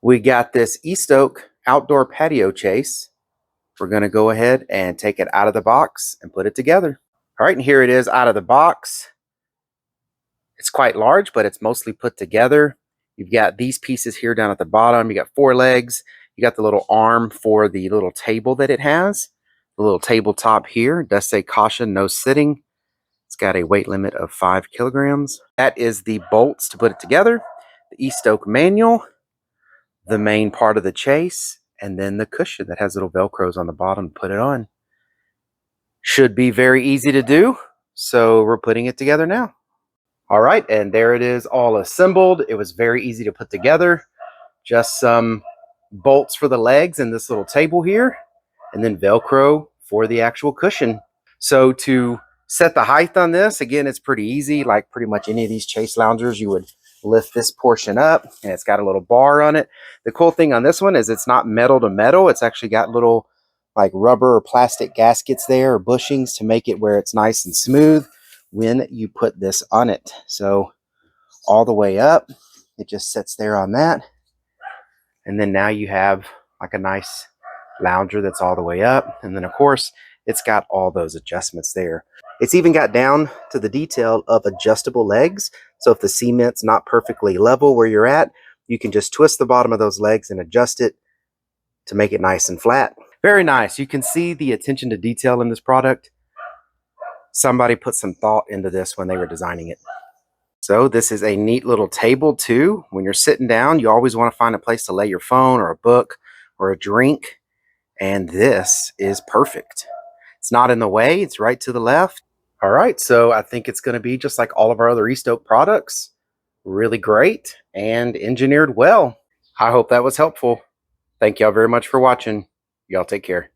We got this East Oak outdoor patio chase. We're going to go ahead and take it out of the box and put it together. All right, and here it is out of the box. It's quite large, but it's mostly put together. You've got these pieces here down at the bottom. You got 4 legs. You got the little arm for the little table that it has. The little tabletop here does say caution, no sitting. It's got a weight limit of 5 kilograms. That is the bolts to put it together. The East Oak manual, the main part of the chase, and then the cushion that has little Velcros on the bottom to put it on. Should be very easy to do, so we're putting it together now. All right, and there it is all assembled. It was very easy to put together. Just some bolts for the legs and this little table here, and then Velcro for the actual cushion. So to set the height on this, again, it's pretty easy. Like pretty much any of these chase loungers, you would lift this portion up, and it's got a little bar on it. The cool thing on this one is it's not metal to metal. It's actually got little like rubber or plastic gaskets there, or bushings, to make it where it's nice and smooth when you put this on it. So all the way up, it just sits there on that. And then now you have like a nice lounger that's all the way up. And then of course, it's got all those adjustments there. It's even got down to the detail of adjustable legs. So if the cement's not perfectly level where you're at, you can just twist the bottom of those legs and adjust it to make it nice and flat. Very nice. You can see the attention to detail in this product. Somebody put some thought into this when they were designing it. So this is a neat little table too. When you're sitting down, you always want to find a place to lay your phone or a book or a drink. And this is perfect. It's not in the way. It's right to the left. All right. So I think it's going to be just like all of our other East Oak products. Really great and engineered well. I hope that was helpful. Thank y'all very much for watching. Y'all take care.